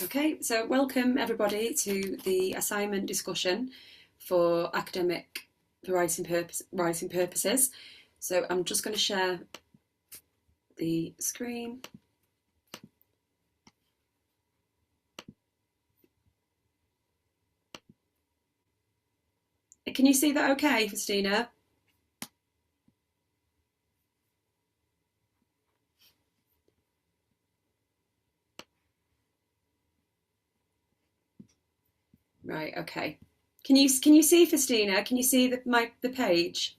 Okay, so welcome everybody to the assignment discussion for academic writing purposes. So I'm just going to share the screen. Can you see that okay, Christina? Right, okay. Can you see Festina? Can you see the page?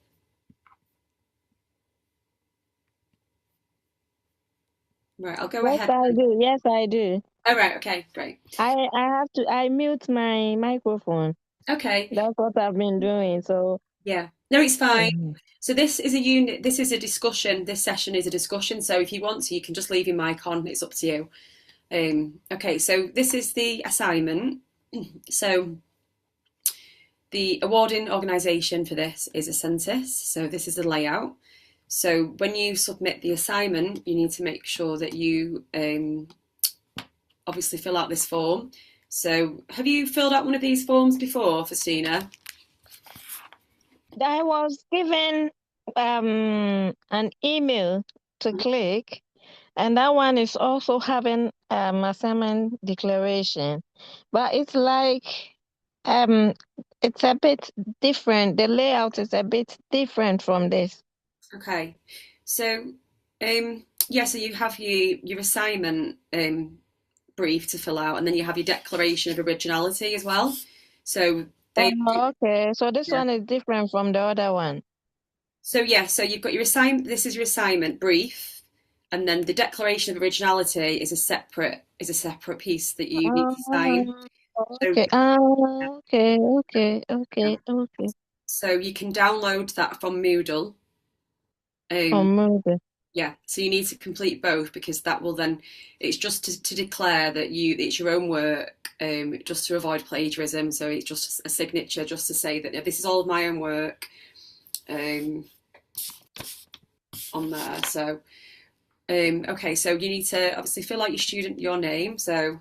Right, I'll go Yes, ahead. I do. Yes, I do. Oh, right, okay, great. I mute my microphone. Okay. That's what I've been doing. So Yeah. No, it's fine. Mhm. So this is a unit, this is a discussion, this session is a discussion. So if you want to, you can just leave your mic on, it's up to you. Okay, so this is the assignment. So the awarding organisation for this is Ascentis. So this is the layout. So when you submit the assignment, you need to make sure that you obviously fill out this form. So have you filled out one of these forms before, Festina? I was given an email to click, and that one is also having assignment declaration, but it's like um it's a bit different. The layout is a bit different from this. Okay. So yeah, so you have your assignment brief to fill out, and then you have your declaration of originality as well. So they Okay, so this yeah. one is different from the other one. So yeah, so you've got your assignment. This is your assignment brief, and then the declaration of originality is a separate piece that you need to sign. Oh, So okay. Okay, okay, yeah. okay, okay. So you can download that from Moodle. Um, Movie. yeah, so you need to complete both because that will then it's just to declare that it's your own work, just to avoid plagiarism. So it's just a signature, just to say that this is all of my own work um, on there. So okay, so you need to obviously fill out your name. So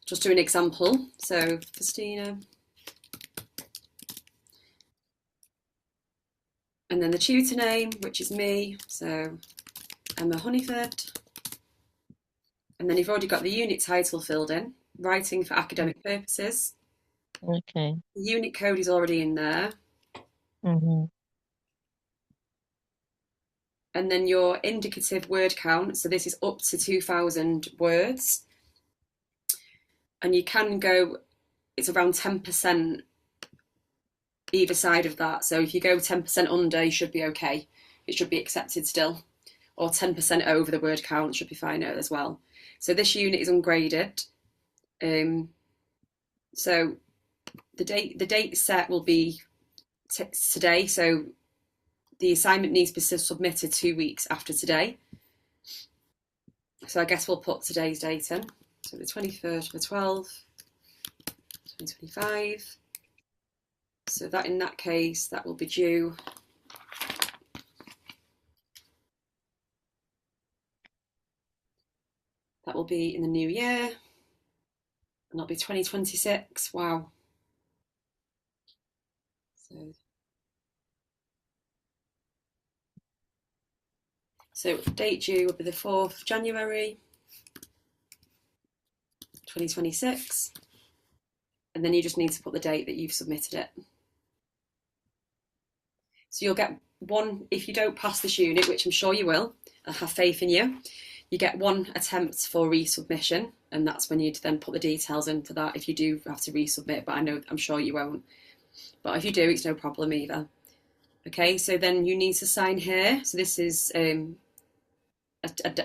just do an example. So Christina, and then the tutor name, which is me. So Emma Honeyford. And then you've already got the unit title filled in, writing for academic purposes. Okay. The unit code is already in there. Mm-hmm. And then your indicative word count. So this is up to 2,000 words. And you can go, it's around 10% either side of that. So if you go 10% under, you should be okay. It should be accepted still. Or 10% over the word count should be fine as well. So this unit is ungraded. So the date set will be today. So the assignment needs to be submitted 2 weeks after today. So I guess we'll put today's date in. So the 23rd of the 12th, 2025. So that in that case, that will be due. That will be in the new year. And that'll be 2026. Wow. So date due will be the 4th of January, 2026. And then you just need to put the date that you've submitted it. So you'll get one, if you don't pass this unit, which I'm sure you will, I have faith in you, you get one attempt for resubmission, and that's when you'd then put the details in for that if you do have to resubmit, but I'm sure you won't. But if you do, it's no problem either. Okay, so then you need to sign here. So this is a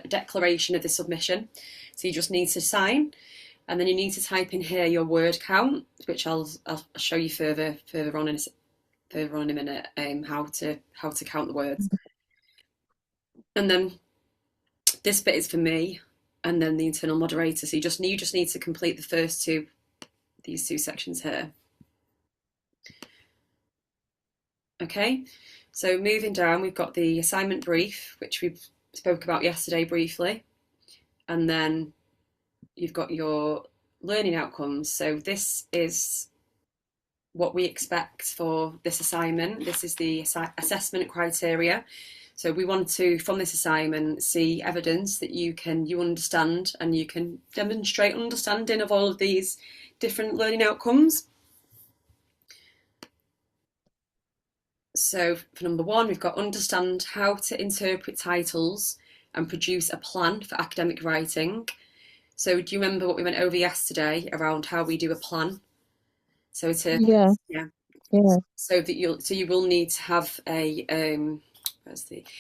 declaration of the submission. So you just need to sign, and then you need to type in here your word count, which I'll show you further on in a minute, how to count the words. And then this bit is for me, and then the internal moderator. So you just need to complete the first these two sections here. Okay, so moving down, we've got the assignment brief, which we spoke about yesterday briefly, and then you've got your learning outcomes. So this is what we expect for this assignment. This is the assessment criteria. So we want to, from this assignment, see evidence that you understand and you can demonstrate understanding of all of these different learning outcomes. So for number one, we've got understand how to interpret titles and produce a plan for academic writing. So do you remember what we went over yesterday around how we do a plan? So Yeah, yeah. yeah. So you will need to have a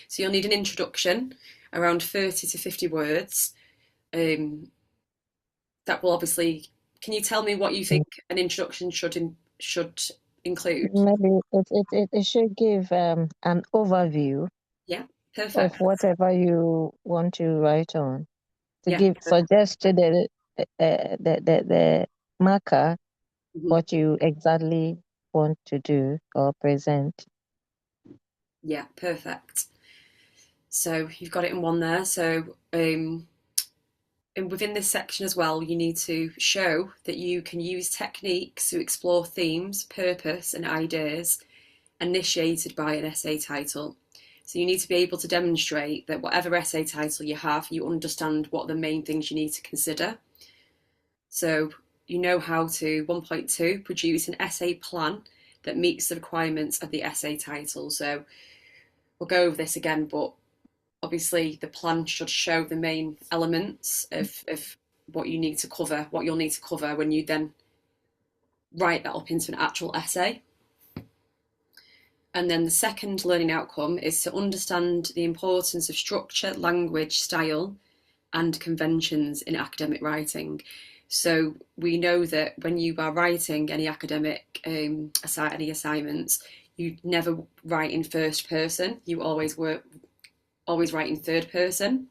so you'll need an introduction around 30 to 50 words. That will obviously. Can you tell me what you think an introduction should include? Maybe it should give an overview Yeah, of perfect. whatever you want to write on, to Yeah, give suggest to the marker mhm. what you exactly want to do or present. Yeah, perfect. So you've got it in one there. So and within this section as well, you need to show that you can use techniques to explore themes, purpose, and ideas initiated by an essay title. So you need to be able to demonstrate that whatever essay title you have, you understand what the main things you need to consider. So you know how to, 1.2, produce an essay plan that meets the requirements of the essay title. So we'll go over this again, but obviously the plan should show the main elements of what you need to cover, what you'll need to cover when you then write that up into an actual essay. And then the second learning outcome is to understand the importance of structure, language, style, and conventions in academic writing. So we know that when you are writing any academic any assignments, you never write in first person. You always write in third person.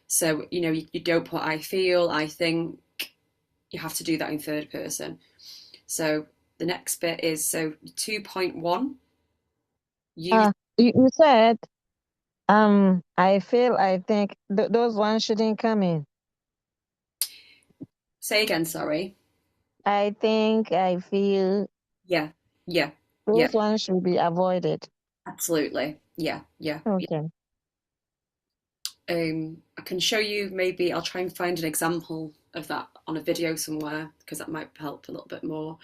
So you don't put I feel, I think. You have to do that in third person. So the next bit is 2.1. You said I feel, I think those ones shouldn't come in. Say again, sorry. I think, I feel, Yeah, yeah, yeah, those ones should be avoided. absolutely. Yeah, yeah, yeah. Okay. I can show you, maybe I'll try and find an example of that on a video somewhere because that might help a little bit more.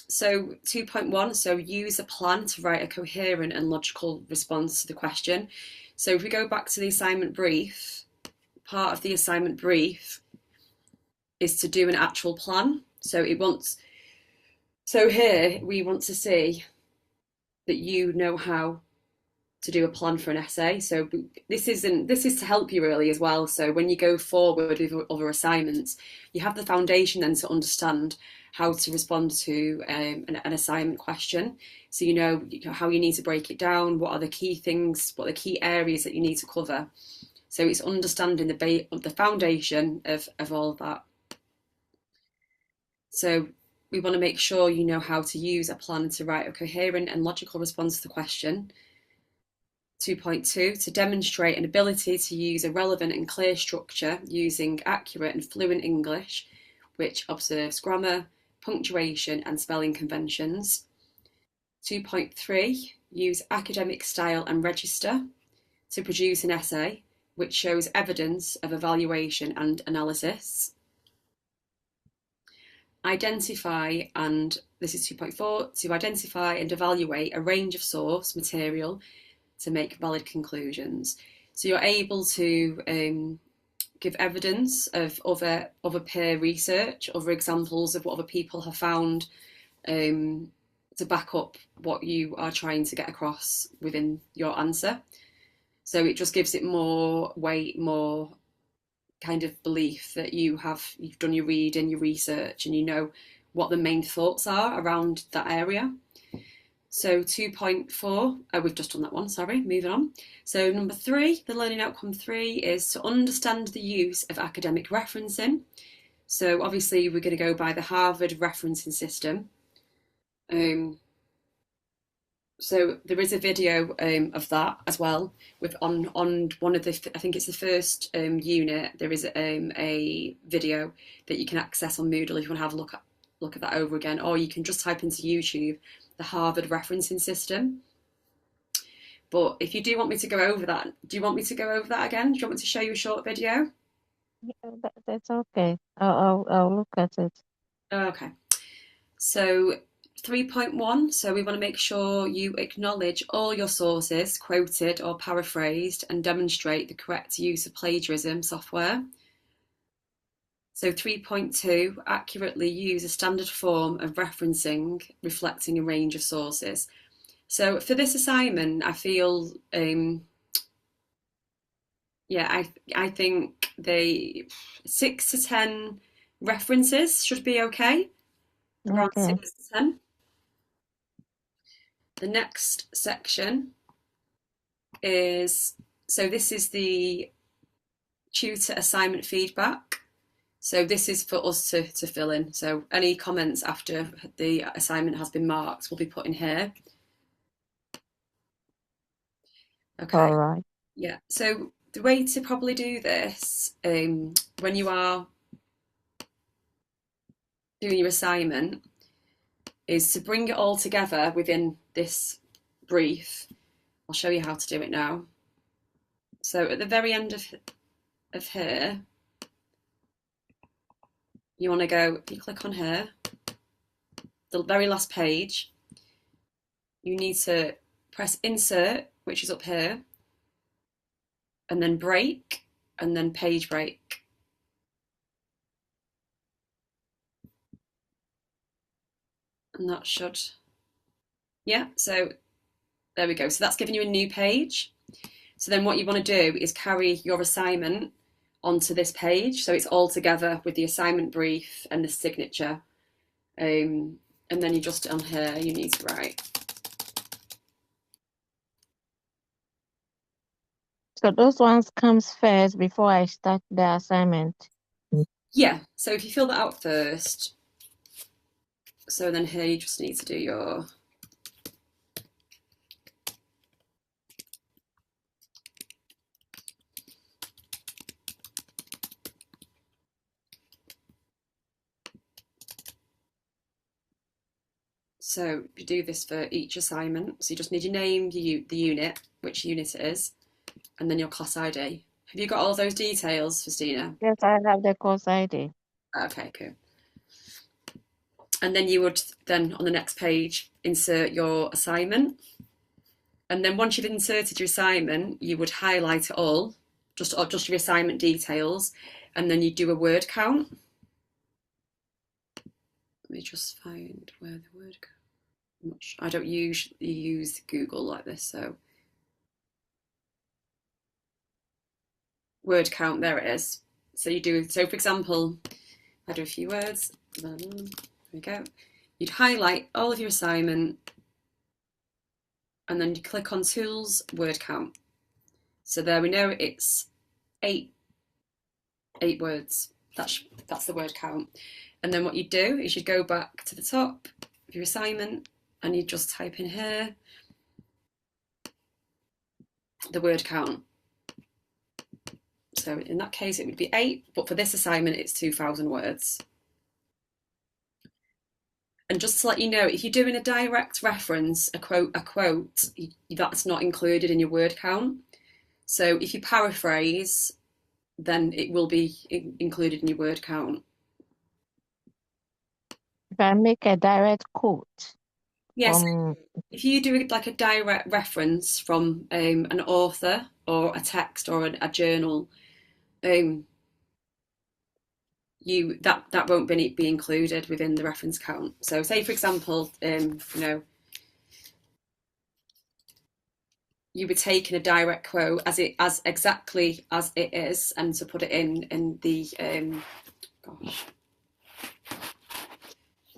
So 2.1, so use a plan to write a coherent and logical response to the question. So if we go back to the assignment brief, part of the assignment brief is to do an actual plan. So here we want to see that you know how to do a plan for an essay. So this is to help you really as well. So when you go forward with other assignments, you have the foundation then to understand how to respond to an assignment question. So you know how you need to break it down, what are the key things, what are the key areas that you need to cover. So it's understanding the foundation of all of that. So we want to make sure you know how to use a plan to write a coherent and logical response to the question. 2.2, to demonstrate an ability to use a relevant and clear structure using accurate and fluent English, which observes grammar, punctuation, and spelling conventions. 2.3, use academic style and register to produce an essay which shows evidence of evaluation and analysis. Identify, and this is 2.4, to identify and evaluate a range of source material to make valid conclusions. So you're able to give evidence of other peer research, other examples of what other people have found to back up what you are trying to get across within your answer. So it just gives it more weight, more kind of belief that you've done your reading, your research, and you know what the main thoughts are around that area. So 2.4, we've just done that one, sorry, moving on. So number 3, the learning outcome 3 is to understand the use of academic referencing. So obviously we're going to go by the Harvard referencing system. So there is a video of that as well. With on one of the, I think it's the first unit. There is a video that you can access on Moodle if you want to have a look at that over again, or you can just type into YouTube the Harvard referencing system. But if you do want me to go over that, do you want me to go over that again? Do you want me to show you a short video? Yeah, that's okay. I'll look at it. Okay. So 3.1, so we want to make sure you acknowledge all your sources, quoted or paraphrased, and demonstrate the correct use of plagiarism software. So 3.2, accurately use a standard form of referencing reflecting a range of sources. So for this assignment, I feel, I think 6 to 10 references should be okay. Around Okay. 6 to 10. The next section is, so this is the tutor assignment feedback. So this is for us to fill in. So any comments after the assignment has been marked will be put in here. Okay. All right. Yeah. So the way to probably do this, when you are doing your assignment, is to bring it all together within this brief. I'll show you how to do it now. So at the very end of here, you want to go, you click on here, the very last page, you need to press insert, which is up here, and then break, and then page break. And that should, yeah, so there we go. So that's giving you a new page. So then what you want to do is carry your assignment onto this page. So it's all together with the assignment brief and the signature. And then you just on here, you need to write. So those ones comes first before I start the assignment. Yeah, so if you fill that out first, so then here you just need to do your so you do this for each assignment. So you just need your name, the unit, which unit it is, and then your class ID. Have you got all those details, Festina? Yes, I have the course ID. Okay, cool. And then you would then on the next page insert your assignment. And then once you've inserted your assignment, you would highlight it all, just your assignment details, and then you do a word count. Let me just find where the word count. I don't usually use Google like this, so word count, there it is. So you do, so for example, I do a few words, there we go. You'd highlight all of your assignment, and then you click on tools, word count. So there we know it's eight words. That's the word count. And then what you do is you go back to the top of your assignment and you just type in here the word count. So in that case it would be 8, but for this assignment it's 2,000 words. And just to let you know, if you're doing a direct reference, a quote, that's not included in your word count. So if you paraphrase, then it will be included in your word count. If I make a direct quote. Yes, if you do like a direct reference from an author or a text or a journal, that won't be included within the reference count. So say for example, you were taking a direct quote as exactly as it is, and to put it in the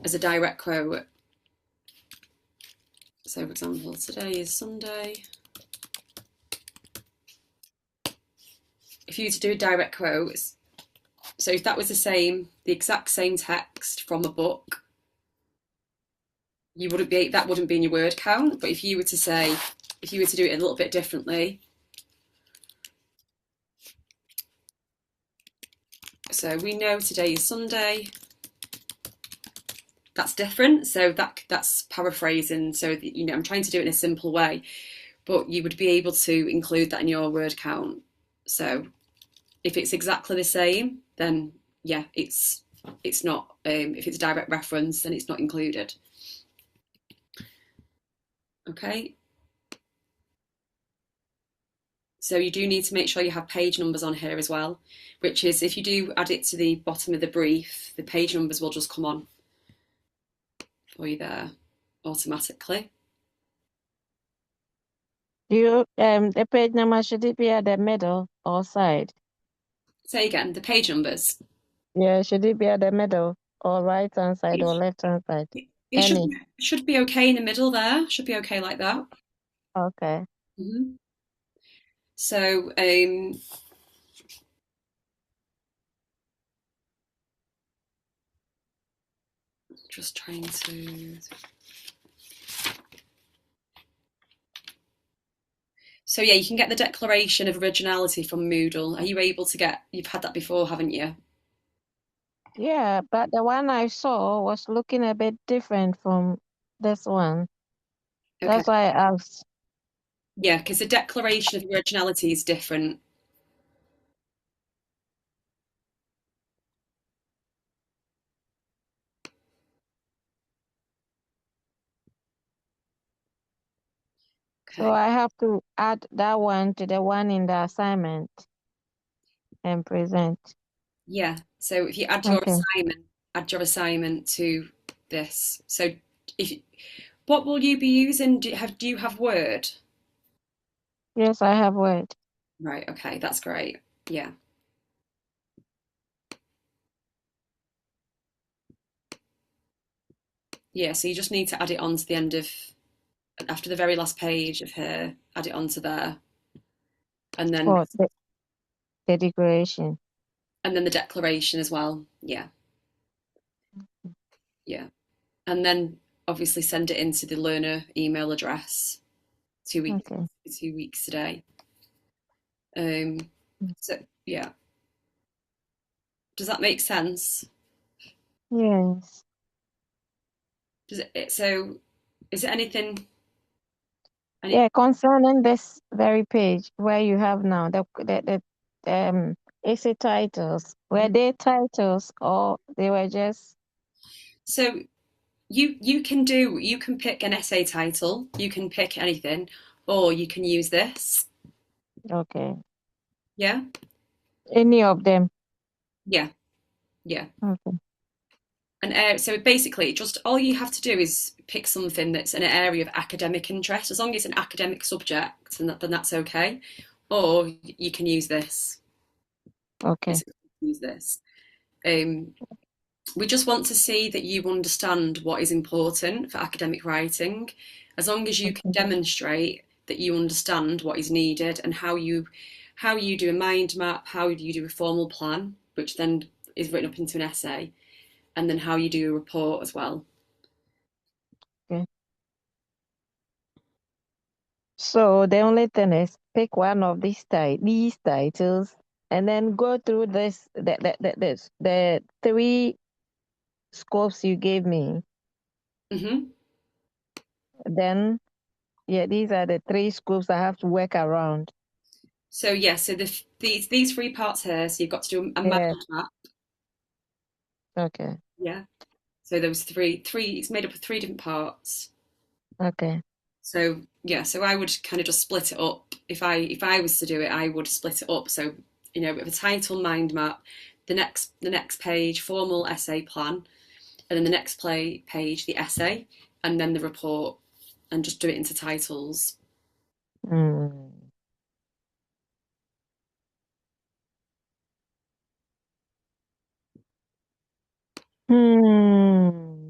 as a direct quote. So for example, today is Sunday. If you were to do a direct quote, so if that was the exact same text from a book, you wouldn't be, that wouldn't be in your word count. But if you were to say, if you were to do it a little bit differently, so we know today is Sunday. That's different. So that's paraphrasing. So I'm trying to do it in a simple way, but you would be able to include that in your word count. So if it's exactly the same, then yeah, it's not. If it's a direct reference, then it's not included. Okay. So you do need to make sure you have page numbers on here as well, which is if you do add it to the bottom of the brief, the page numbers will just come on for you there automatically. The page number, should it be at the middle or side? Say again, the page numbers. Yeah, should it be at the middle or right hand side or left hand side? It should be okay in the middle there. Should be okay like that. Okay. Mm-hmm. So just trying to. So yeah, you can get the Declaration of Originality from Moodle. Are you able to get? You've had that before, haven't you? Yeah, but the one I saw was looking a bit different from this one. Okay. That's why I asked. Yeah, because the Declaration of Originality is different. So Okay. I have to add that one to the one in the assignment and present. Yeah. So if you Okay. add your assignment to this. So if what will you be using? Do you have Word? Yes, I have Word. Right. Okay. That's great. Yeah. Yeah. So you just need to add it on to the end of after the very last page of here. Add it onto there, and then For the declaration. the declaration as well. Yeah. Yeah. And then obviously send it into the learner email address 2 weeks Okay. 2 weeks today. So yeah, does that make sense? Yes. Does it? So is it anything? Yeah, concerning this very page where you have now essay titles, were they titles or they were just So you can pick an essay title. You can pick anything, or you can use this. okay? Yeah, Any of them? yeah, yeah. Okay. And so basically, just all you have to do is pick something that's an area of academic interest. As long as it's an academic subject, and then that's okay. Or you can use this. Okay. Use this. Um, we just want to see that you understand what is important for academic writing. As long as you can Okay. demonstrate that you understand what is needed and how you do a mind map, how you do a formal plan, which then is written up into an essay, and then how you do a report as well. Okay. So the only thing is pick one of these titles and then go through the three scopes you gave me. Mm-hmm. Then yeah, these are the three scopes I have to work around. So yeah, so these three parts here. So you've got to do a mind Yeah. map. Okay. Yeah. So those three. It's made up of three different parts. Okay. So yeah, so I would kind of just split it up. If I was to do it, I would split it up. So with a title mind map, the next page formal essay plan, and then the next page the essay, and then the report, and just do it into titles. Hmm.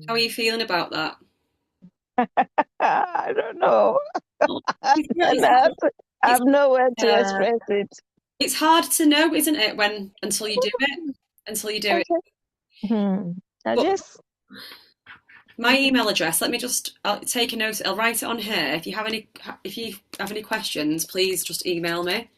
How are you feeling about that? I don't know. Oh, I it's hard. It's have nowhere to uh, express it. it's hard to know, isn't it? Until you do it, until you do I it. just, hmm. I But just My email address. Let me I'll take a note. I'll write it on here. If you have any questions, please just email me.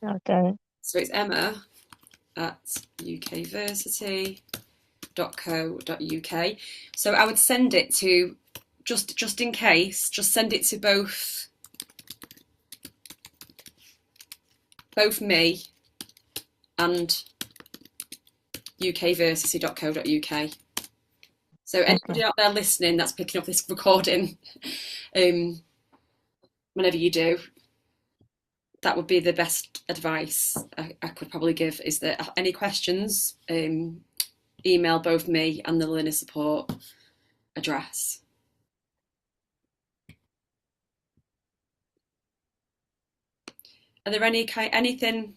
Okay. So it's emma@ukversity.co.uk. So I would send it to just in case. Just send it to both me and ukversity.co.uk. So anybody out there listening that's picking up this recording, whenever you do, that would be the best advice I could probably give, is that any questions, email both me and the learner support address. Are there any areas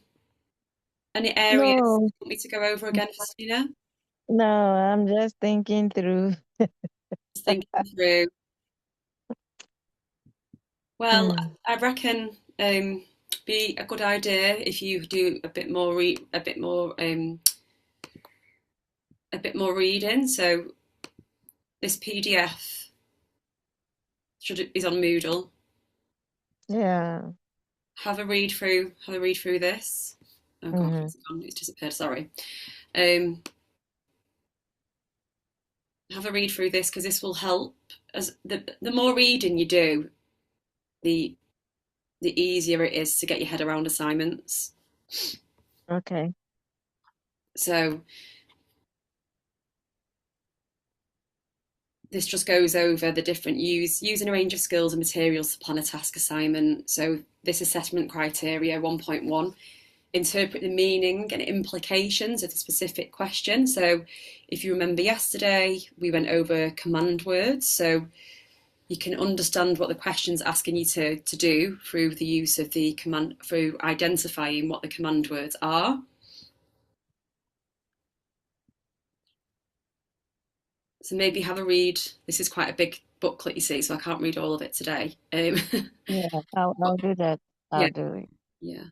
you want me to go over again, Christina? No, I'm just thinking through. Just thinking through. Well, I reckon be a good idea if you do a bit more reading. So this PDF is on Moodle. Yeah. Have a read through this. Oh God, it's disappeared. Sorry. Have a read through this, because this will help. As the more reading you do, the easier it is to get your head around assignments. Okay. So this just goes over the different using a range of skills and materials to plan a task assignment. So this assessment criteria 1.1, interpret the meaning and implications of the specific question. So if you remember yesterday, we went over command words. So you can understand what the question's asking you to do through the use of the command, through identifying what the command words are. So maybe have a read. This is quite a big booklet, you see, so I can't read all of it today. Yeah, I'll do that. I'll do it. Yeah.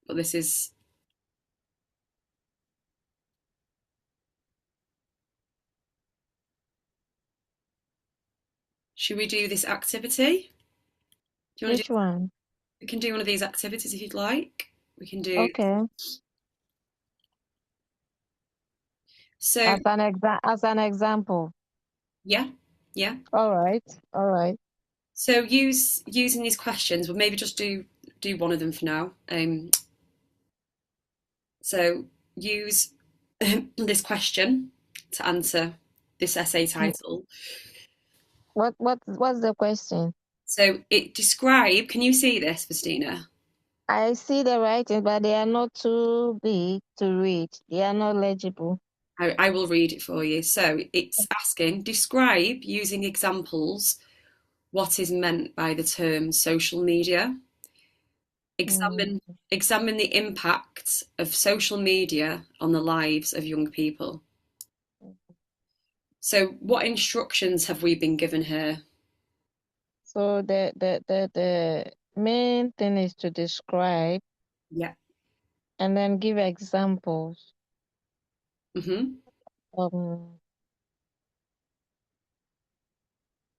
But this is... Should we do this activity? Do you want Which one? We can do one of these activities if you'd like. We can do... Okay. So as an example. Yeah. All right. So using these questions, we'll maybe just do one of them for now. So use this question to answer this essay title. What's the question? So describe. Can you see this, Festina? I see the writing, but they are not too big to read. They are not legible. I will read it for you. So it's asking, describe using examples what is meant by the term social media. Examine the impact of social media on the lives of young people. So what instructions have we been given here? So the main thing is to describe. Yeah. And then give examples.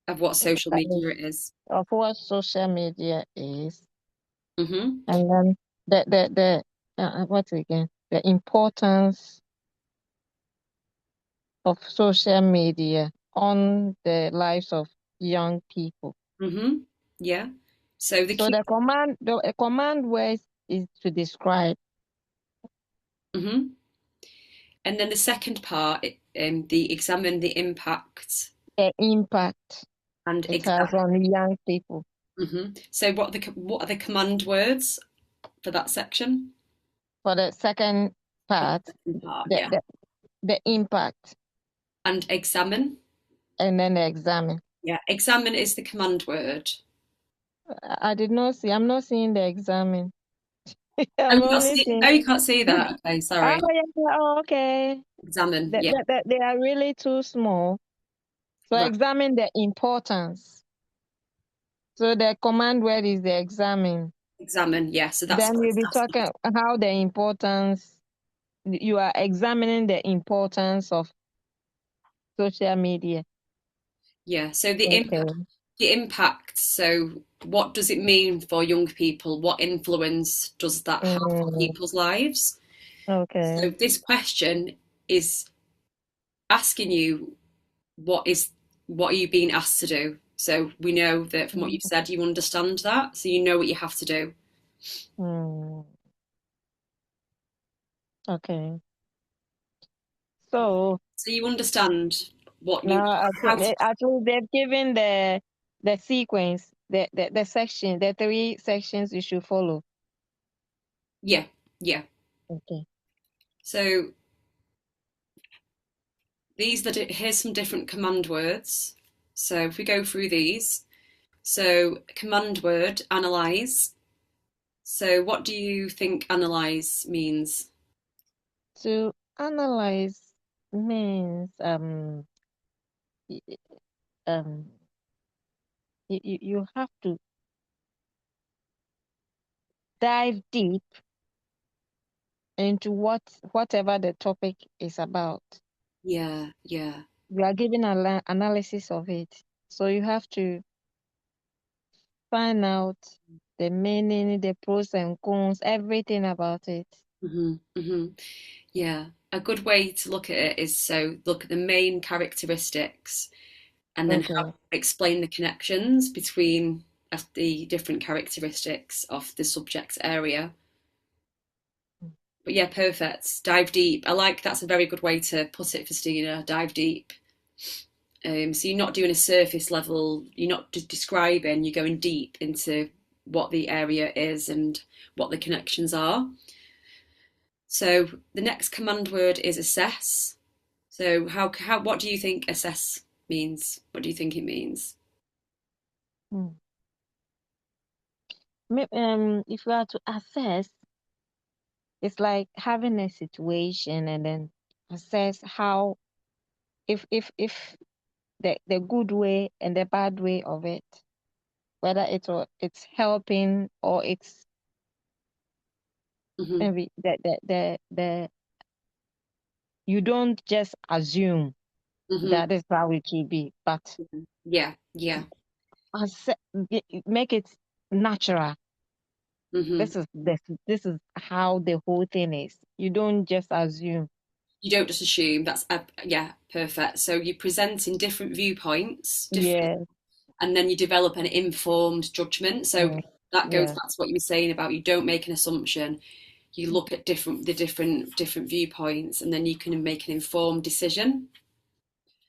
Of what social media it is. Of what social media is. And then what again? The importance of social media on the lives of young people. Yeah. So the command word is to describe. And then the second part, the examine the impact. The impact and it has on young people. So what are the command words for that section? For the second part, the impact. And examine. And then the examine. Yeah, examine is the command word. I did not see. I'm not seeing the examine. You can't see that. Okay, sorry. Oh, yeah. Oh, okay. Examine. They are really too small. So right. Examine the importance. So the command word is the examine. Examine. Yeah. So that's. Then we'll be talking how the importance you are examining the importance of social media. Yeah. So Okay. the impact. So what does it mean for young people? What influence does that have on Mm, people's lives? So okay. this question is asking you what are you being asked to do? So we know that from what you've said, you understand that, so you know what you have to do. Mm, okay. So So you understand what you now how to. actually they've given the sequence, the section, the three sections you should follow. Yeah, yeah. Okay. So here's some different command words. So if we go through these, so command word analyze. So what do you think analyze means? To analyze means y- um you have to dive deep into whatever the topic is about. Yeah, yeah. You are giving an analysis of it. So you have to find out the meaning, the pros and cons, everything about it. Hmm, hmm. Yeah. A good way to look at it is so look at the main characteristics and then Okay. explain the connections between the different characteristics of the subject area. But yeah, perfect. Dive deep. I like that's a very good way to put it, Festina. Dive deep. So you're not doing a surface level. You're not just describing. You're going deep into what the area is and what the connections are. So the next command word is assess. So how what do you think assess means? What do you think it means? Hmm. If you are to assess, it's like having a situation and then assess how if the good way and the bad way of it, whether it's helping or it's Hmm, maybe the you don't just assume hmm. that is how it will be, but Yeah, yeah. accept, make it natural. Hmm. This is how the whole thing is. You don't just assume. You don't just assume. That's yeah, perfect. So you present in different viewpoints, different, Yeah. and then you develop an informed judgment. So Mm, that goes yeah. back to what you were saying about you don't make an assumption. You look at different viewpoints, and then you can make an informed decision.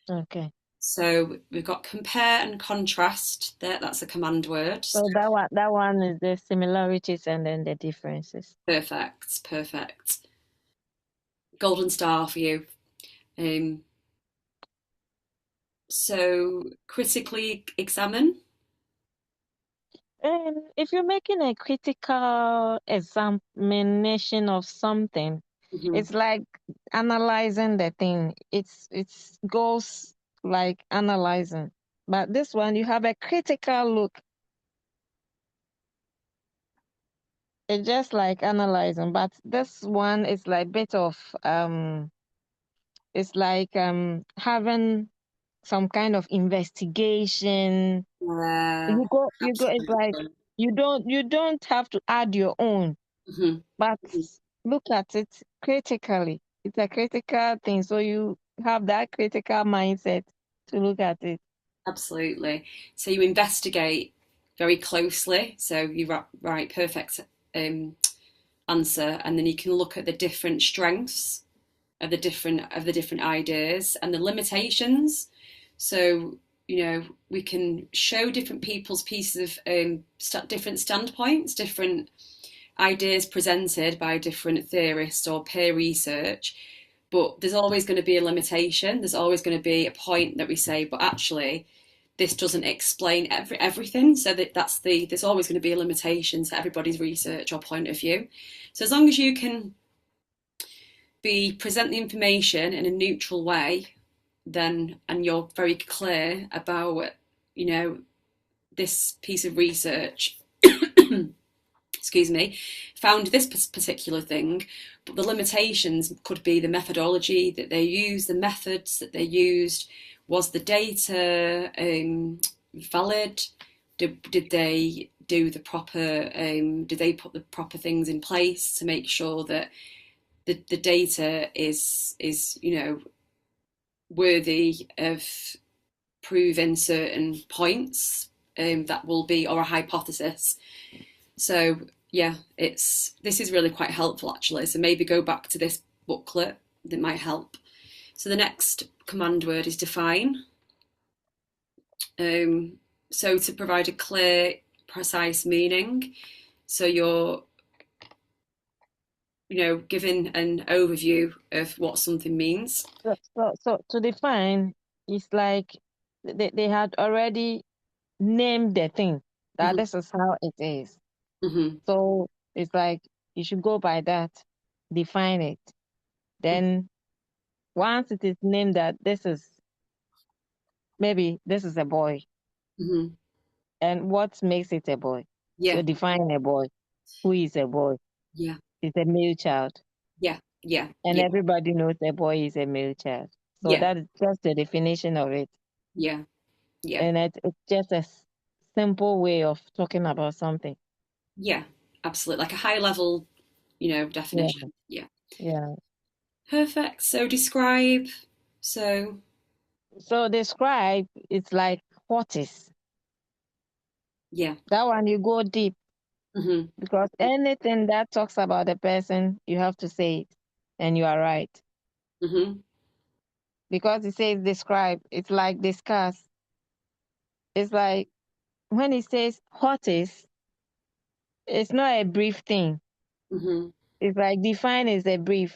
Okay. So we've got compare and contrast. There, that's a command word. So that one is the similarities and then the differences. Perfect, perfect. Golden star for you. Um, so critically examine. And if you're making a critical examination of something, Hmm, it's like analyzing the thing. It's goes like analyzing. But this one you have a critical look. It's just like analyzing, but this one is like bit of it's like having some kind of investigation. You go, it's like absolutely. you don't have to add your own, Hmm, but look at it critically. It's a critical thing, so you have that critical mindset to look at it. absolutely. So you investigate very closely. So you write perfect um, answer, and then you can look at the different strengths of the different ideas and the limitations. So we can show different people's pieces of different standpoints, different ideas presented by different theorists or peer research. But there's always going to be a limitation. There's always going to be a point that we say, but actually, this doesn't explain everything. So there's always going to be a limitation to everybody's research or point of view. So as long as you can present the information in a neutral way, then and you're very clear about you know this piece of research excuse me, found this particular thing, but the limitations could be the methodology that they used, the methods that they used. Was the data valid? Did they do the proper? Did they put the proper things in place to make sure that the data is worthy of proving certain points that will be, or a hypothesis. So yeah, this is really quite helpful actually. So maybe go back to this booklet, that might help. So the next command word is define. So to provide a clear, precise meaning. So you're giving an overview of what something means. So to define, it's like they had already named the thing, that Mm-hmm. this is how it is. Mm-hmm. So it's like you should go by that, define it. Then once it is named that maybe this is a boy, Mm-hmm. and what makes it a boy? Yeah. So define a boy. Who is a boy? Yeah. It's a male child. Yeah. Yeah. And Yeah. everybody knows a boy is a male child. So Yeah. that is just the definition of it. Yeah. Yeah. And it's just a simple way of talking about something. Yeah. Absolutely. Like a high level, Yeah, definition. Yeah. yeah. Perfect. So describe. So So describe, it's like what is. yeah. That one you go deep, Mm-hmm. because anything that talks about a person, you have to say it. And you are right. Mm-hmm. Because it says describe, it's like discuss. It's like when it says what is, it's not a brief thing. Mm-hmm. It's like define is a brief.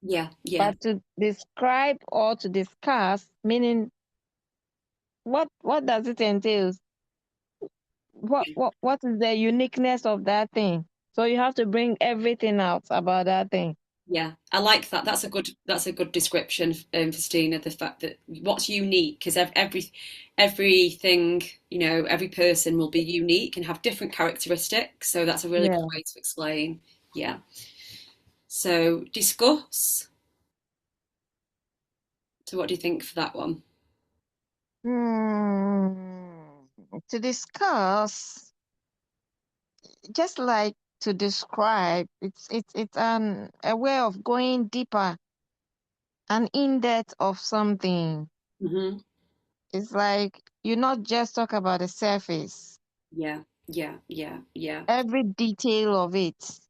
Yeah. Yeah. But to describe or to discuss, meaning what does it entail? What is the uniqueness of that thing? So you have to bring everything out about that thing. Yeah, I like that. That's a good description, Festina. The fact that what's unique, because everything, every person will be unique and have different characteristics. So that's a really good Yeah. way to explain. Yeah. So discuss. So what do you think for that one? To discuss, just like to describe, it's a way of going deeper and in depth of something. Hmm. It's like you not just talk about the surface, Yeah. Yeah. Yeah. Yeah. every detail of it.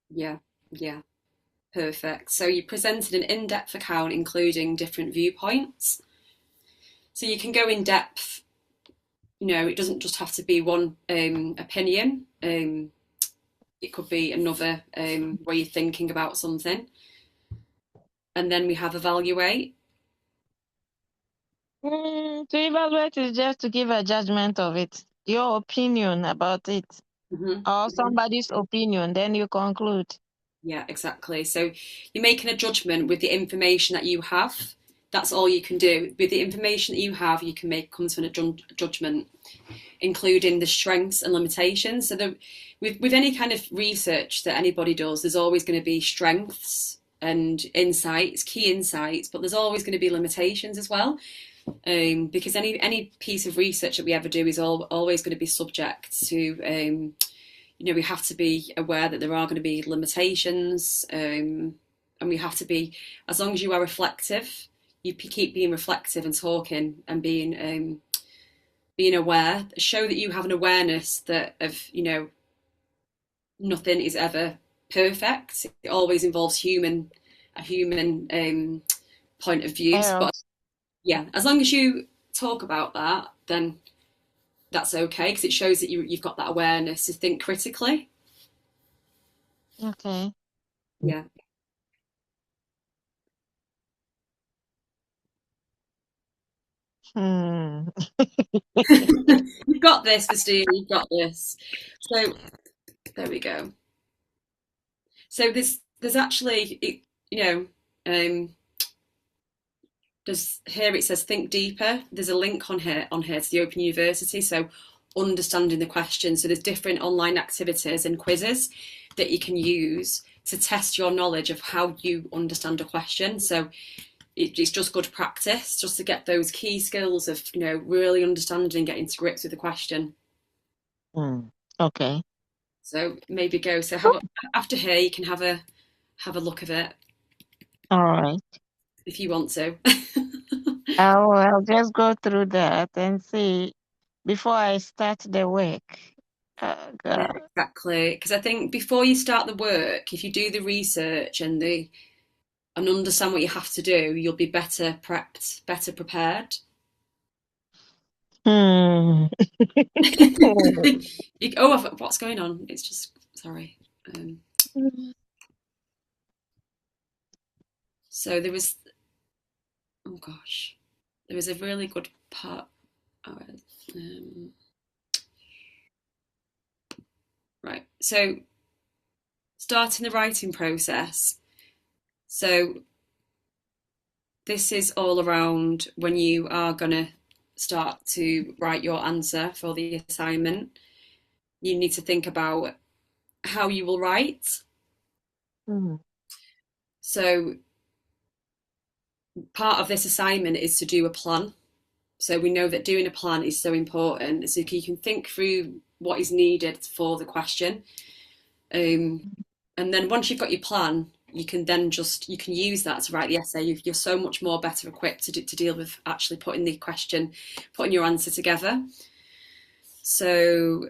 Yeah. Yeah. Perfect. So you presented an in-depth account including different viewpoints. So you can go in depth. It doesn't just have to be one opinion. It could be another way of thinking about something. And then we have evaluate. To evaluate is just to give a judgment of it, your opinion about it, Mm-hmm. or Mm-hmm. somebody's opinion, then you conclude. Yeah, exactly. So you're making a judgment with the information that you have. That's all you can do. With the information that you have, you can come to a judgment, including the strengths and limitations. So with any kind of research that anybody does, there's always going to be strengths and insights, key insights, but there's always going to be limitations as well. Because any piece of research that we ever do is always going to be subject to, we have to be aware that there are going to be limitations, and we have to be, as long as you are reflective, you keep being reflective and talking and being aware, show that you have an awareness that nothing is ever perfect. It always involves a human point of view. But Else. yeah, as long as you talk about that, then that's okay, because it shows that you've got that awareness to think critically. Okay. Yeah. Hmm. You've got this, Christine. You've got this. So there we go. So there's actually, um, there's here it says think deeper. There's a link on here to the Open University. So understanding the question. So there's different online activities and quizzes that you can use to test your knowledge of how you understand a question. So it's just good practice just to get those key skills of, really understanding and getting to grips with the question. Okay. So maybe go. So after here, you can have a look of it All right. if you want to. I'll just go through that and see before I start the work. Oh, Yeah, God. exactly. Because I think before you start the work, if you do the research and understand what you have to do, you'll be better prepped, better prepared. Hmm. What's going on? It's just sorry. So there was, oh gosh, there was a really good part. Oh, right. So starting the writing process. So this is all around when you are going to start to write your answer for the assignment. You need to think about how you will write. So part of this assignment is to do a plan. So we know that doing a plan is so important. So you can think through what is needed for the question. And then once you've got your plan, you can use that to write the essay. You're so much more better equipped to deal with actually putting your answer together. So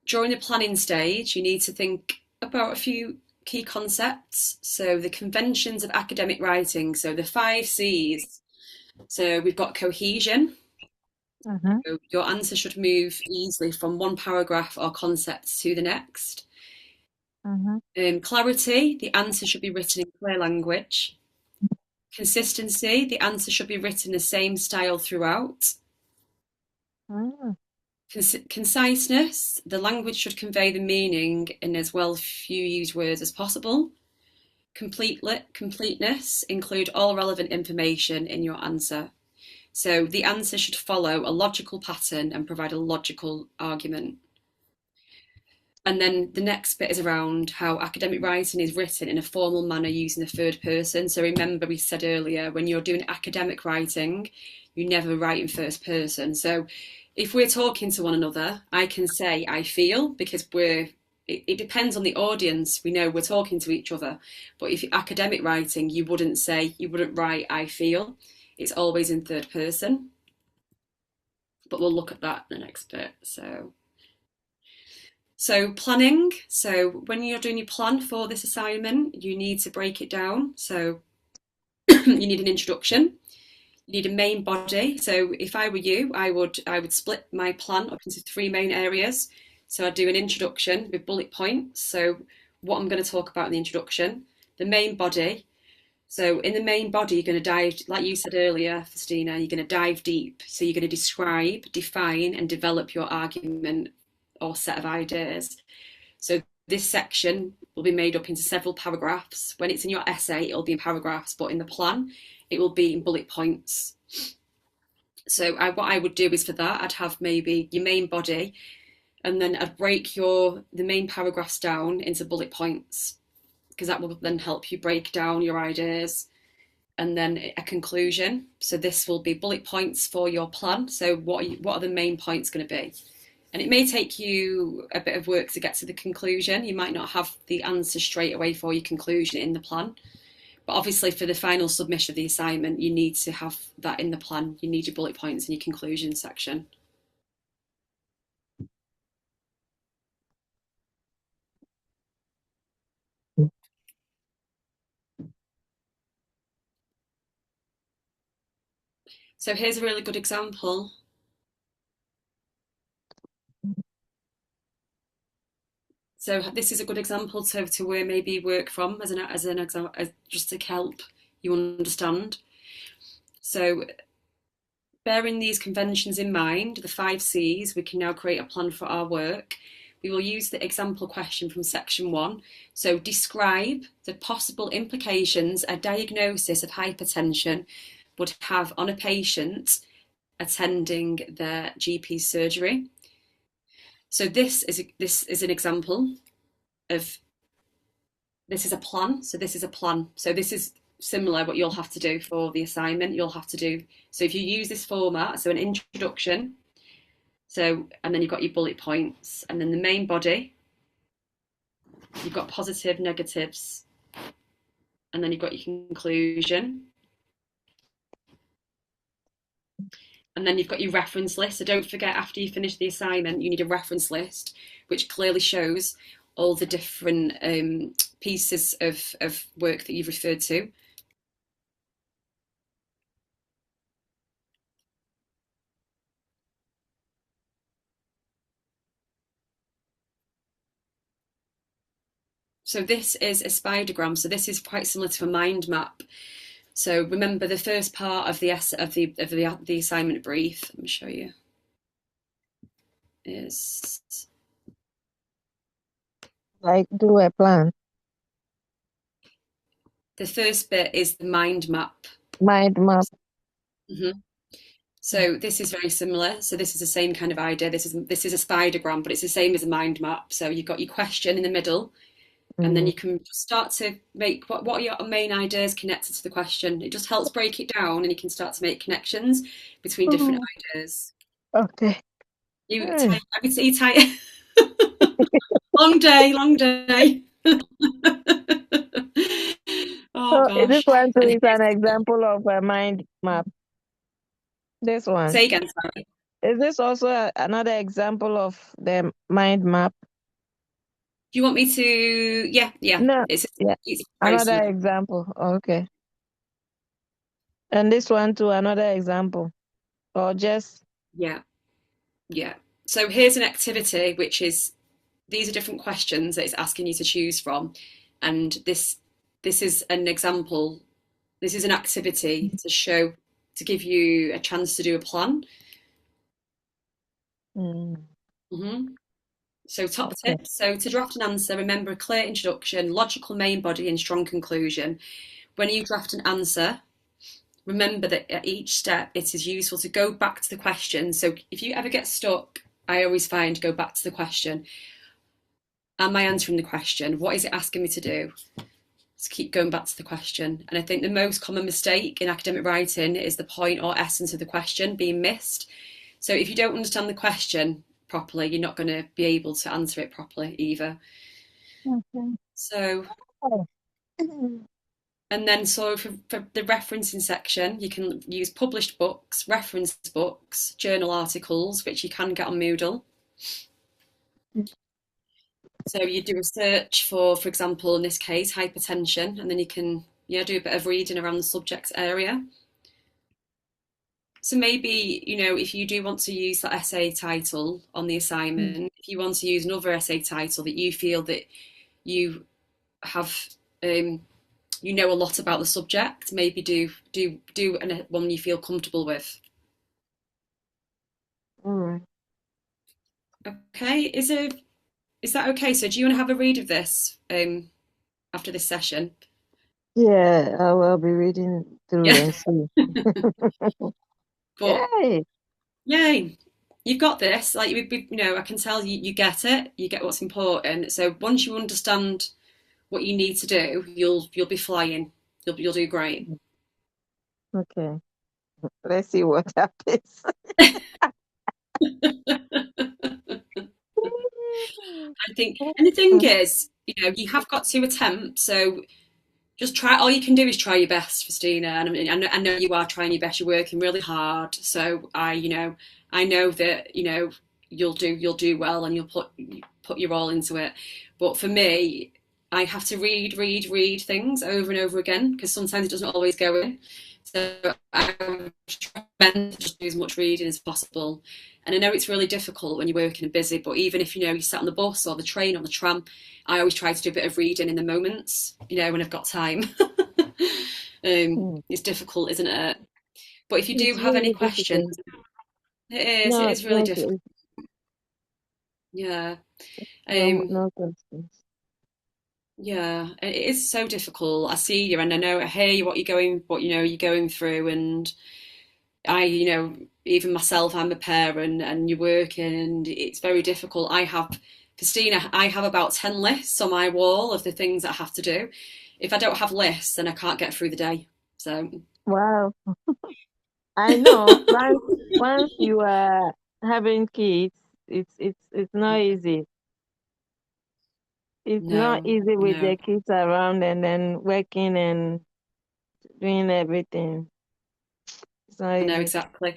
during the planning stage, you need to think about a few key concepts. So the conventions of academic writing. So the 5 C's. So we've got cohesion. So your answer should move easily from one paragraph or concept to the next. Clarity, the answer should be written in clear language. Consistency, the answer should be written the same style throughout. Conciseness, the language should convey the meaning in as well few used words as possible. Completeness, include all relevant information in your answer. So the answer should follow a logical pattern and provide a logical argument. And then the next bit is around how academic writing is written in a formal manner using the third person. So remember, we said earlier, when you're doing academic writing, you never write in first person. So if we're talking to one another, I can say I feel, because it depends on the audience. We know we're talking to each other. But if you're academic writing, you wouldn't write I feel. It's always in third person. But we'll look at that in the next bit. So planning. So when you're doing your plan for this assignment, you need to break it down. So you need an introduction. You need a main body. So if I were you, I would split my plan up into 3 main areas. So I'd do an introduction with bullet points. So what I'm going to talk about in the introduction, the main body. So in the main body, you're going to dive, like you said earlier, Festina, you're going to dive deep. So you're going to describe, define, and develop your argument or set of ideas. So this section will be made up into several paragraphs. When it's in your essay, it'll be in paragraphs, but in the plan, it will be in bullet points. So what I would do is for that, I'd have maybe your main body, and then I'd break the main paragraphs down into bullet points, because that will then help you break down your ideas. And then a conclusion. So this will be bullet points for your plan. So what are the main points going to be? And it may take you a bit of work to get to the conclusion. You might not have the answer straight away for your conclusion in the plan. But obviously for the final submission of the assignment, you need to have that in the plan. You need your bullet points in your conclusion section. So here's a really good example. So this is a good example to where maybe work from as an example, just to help you understand. So bearing these conventions in mind, the 5 C's, we can now create a plan for our work. We will use the example question from section 1. So describe the possible implications a diagnosis of hypertension would have on a patient attending their GP surgery. So this is an example of, this is a plan. So this is a plan. So this is similar what you'll have to do for the assignment. You'll have to do, so if you use this format, so an introduction, so, and then you've got your bullet points, and then the main body, you've got positive, negatives, and then you've got your conclusion. And then you've got your reference list. So don't forget, after you finish the assignment, you need a reference list, which clearly shows all the different pieces of work that you've referred to. So this is a spidergram. So this is quite similar to a mind map. So remember, the first part of the assignment brief, let me show you, is Like do a plan. the first bit is the mind map. Mind map. Mm-hmm. So this is very similar. So this is the same kind of idea. This is a spidergram, but it's the same as a mind map. So you've got your question in the middle, and then you can start to make what are your main ideas connected to the question. It just helps break it down, and you can start to make connections between different ideas. Okay. I could see you tired. Long day, long day. Oh So this gosh. one too is an example of a mind map. This one. Say again, sorry. Is this also another example of the mind map? Do you want me to? Yeah. No. It's Another example. Okay. And this one too, another example. Or just Yeah. So here's an activity, which is, these are different questions that it's asking you to choose from, and this is an example. This is an activity to give you a chance to do a plan. Mm-hmm. So top tips. So to draft an answer, remember a clear introduction, logical main body, and strong conclusion. When you draft an answer, remember that at each step it is useful to go back to the question. So if you ever get stuck, I always find go back to the question. Am I answering the question? What is it asking me to do? Just keep going back to the question. And I think the most common mistake in academic writing is the point or essence of the question being missed. So if you don't understand the question properly, you're not going to be able to answer it properly either. Okay. So, and then so for the referencing section, you can use published books, reference books, journal articles, which you can get on Moodle. So you do a search for example, in this case, hypertension, and then you can do a bit of reading around the subject area. So maybe, if you do want to use that essay title on the assignment, if you want to use another essay title that you feel that you have, a lot about the subject, maybe do one you feel comfortable with. All right. Okay, is that okay? So do you want to have a read of this after this session? Yeah, I will be reading through and see. But Yay! yay, you've got this. Like I can tell you get it. You get what's important. So once you understand what you need to do, you'll be flying. You'll do great. Okay. Let's see what happens. I think, and the thing is, you have got to attempt. So just try. All you can do is try your best, Christina. And I know you are trying your best. You're working really hard. So I know that you'll do well, and you'll put your all into it. But for me, I have to read things over and over again because sometimes it doesn't always go in. So I try to just do as much reading as possible. And I know it's really difficult when you're working and busy, but even if you sat on the bus or the train or the tram, I always try to do a bit of reading in the moments, when I've got time. It's difficult, isn't it? But if you do have any questions, it is really difficult. Yeah. No questions. Yeah, it is so difficult. I see you, and I hear what you're going through, and I even myself, I'm a parent and you're working and it's very difficult. Christina, I have about 10 lists on my wall of the things that I have to do. If I don't have lists, then I can't get through the day. So, Wow. I know. Once you are having kids, it's not easy. It's not no, easy with no. the kids around and then working and doing everything. It's not I know easy. exactly.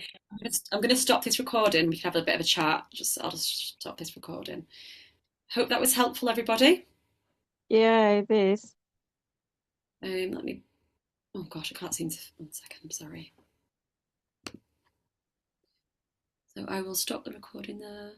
I'm going to stop this recording. We can have a bit of a chat. I'll just stop this recording. Hope that was helpful, everybody. Yeah, it is. Let me. Oh gosh, I can't seem to. 1 second. I'm sorry. So I will stop the recording there.